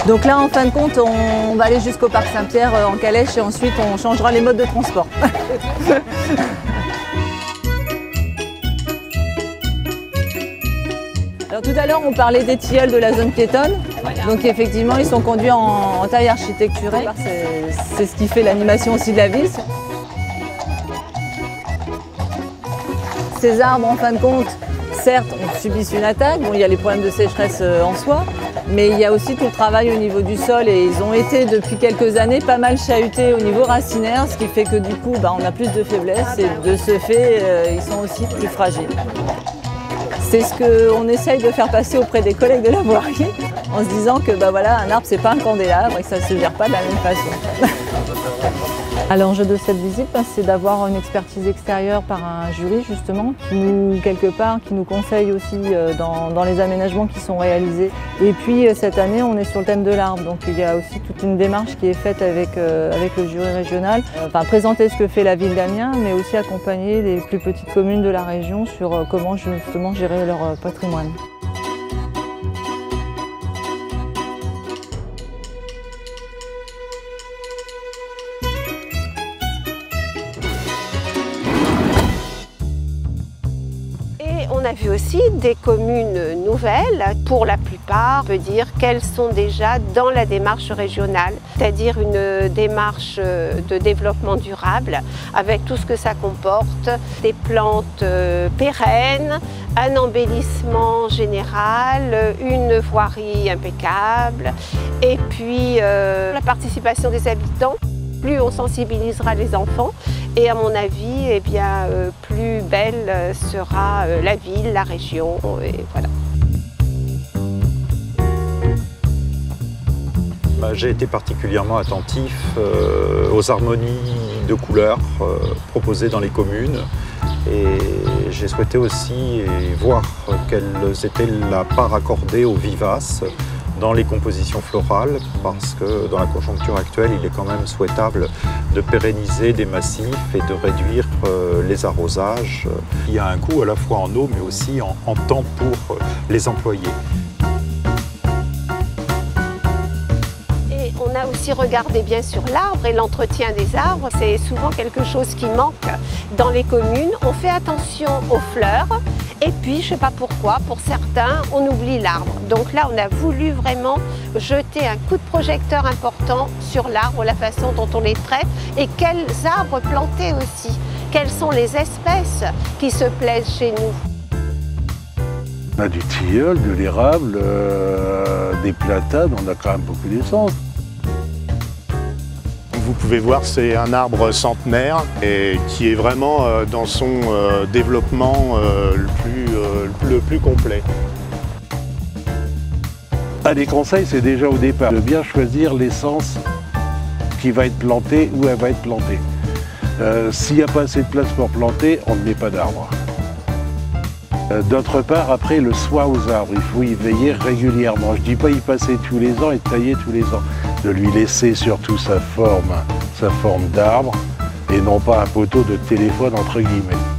Donc là, en fin de compte, on va aller jusqu'au parc Saint-Pierre en calèche et ensuite on changera les modes de transport. Alors tout à l'heure, on parlait des tilleuls de la zone piétonne. Donc effectivement, ils sont conduits en taille architecturée. C'est ce qui fait l'animation aussi de la ville. Ces arbres, en fin de compte, certes, on subit une attaque. Bon, il y a les problèmes de sécheresse en soi, mais il y a aussi tout le travail au niveau du sol et ils ont été depuis quelques années pas mal chahutés au niveau racinaire, ce qui fait que du coup, on a plus de faiblesse et de ce fait, ils sont aussi plus fragiles. C'est ce qu'on essaye de faire passer auprès des collègues de la voirie, en se disant que voilà, un arbre, c'est pas un candélabre et que ça ne se gère pas de la même façon. Alors, l'enjeu de cette visite, c'est d'avoir une expertise extérieure par un jury, justement, qui nous conseille aussi dans les aménagements qui sont réalisés. Et puis, cette année, on est sur le thème de l'arbre. Donc, il y a aussi toute une démarche qui est faite avec le jury régional. Présenter ce que fait la ville d'Amiens, mais aussi accompagner les plus petites communes de la région sur comment, justement, gérer leur patrimoine. On a vu aussi des communes nouvelles, pour la plupart, on peut dire qu'elles sont déjà dans la démarche régionale, c'est-à-dire une démarche de développement durable avec tout ce que ça comporte, des plantes pérennes, un embellissement général, une voirie impeccable et puis la participation des habitants. Plus on sensibilisera les enfants et à mon avis, plus belle sera la ville, la région, et voilà. J'ai été particulièrement attentif aux harmonies de couleurs proposées dans les communes et j'ai souhaité aussi voir quelle était la part accordée aux vivaces dans les compositions florales, parce que dans la conjoncture actuelle, il est quand même souhaitable de pérenniser des massifs et de réduire les arrosages. Il y a un coût à la fois en eau, mais aussi en temps pour les employés. On a aussi regardé bien sûr l'arbre et l'entretien des arbres. C'est souvent quelque chose qui manque dans les communes. On fait attention aux fleurs et puis, je ne sais pas pourquoi, pour certains, on oublie l'arbre. Donc là, on a voulu vraiment jeter un coup de projecteur important sur l'arbre, la façon dont on les traite et quels arbres planter aussi. Quelles sont les espèces qui se plaisent chez nous. On a du tilleul, de l'érable, des platanes, on a quand même beaucoup d'essence. Vous pouvez voir, c'est un arbre centenaire et qui est vraiment dans son développement le plus complet. Un des conseils, c'est déjà au départ de bien choisir l'essence qui va être plantée, où elle va être plantée. S'il n'y a pas assez de place pour planter, on ne met pas d'arbre. D'autre part, après, le soin aux arbres, il faut y veiller régulièrement. Je ne dis pas y passer tous les ans et tailler tous les ans. De lui laisser surtout sa forme d'arbre et non pas un poteau de téléphone entre guillemets.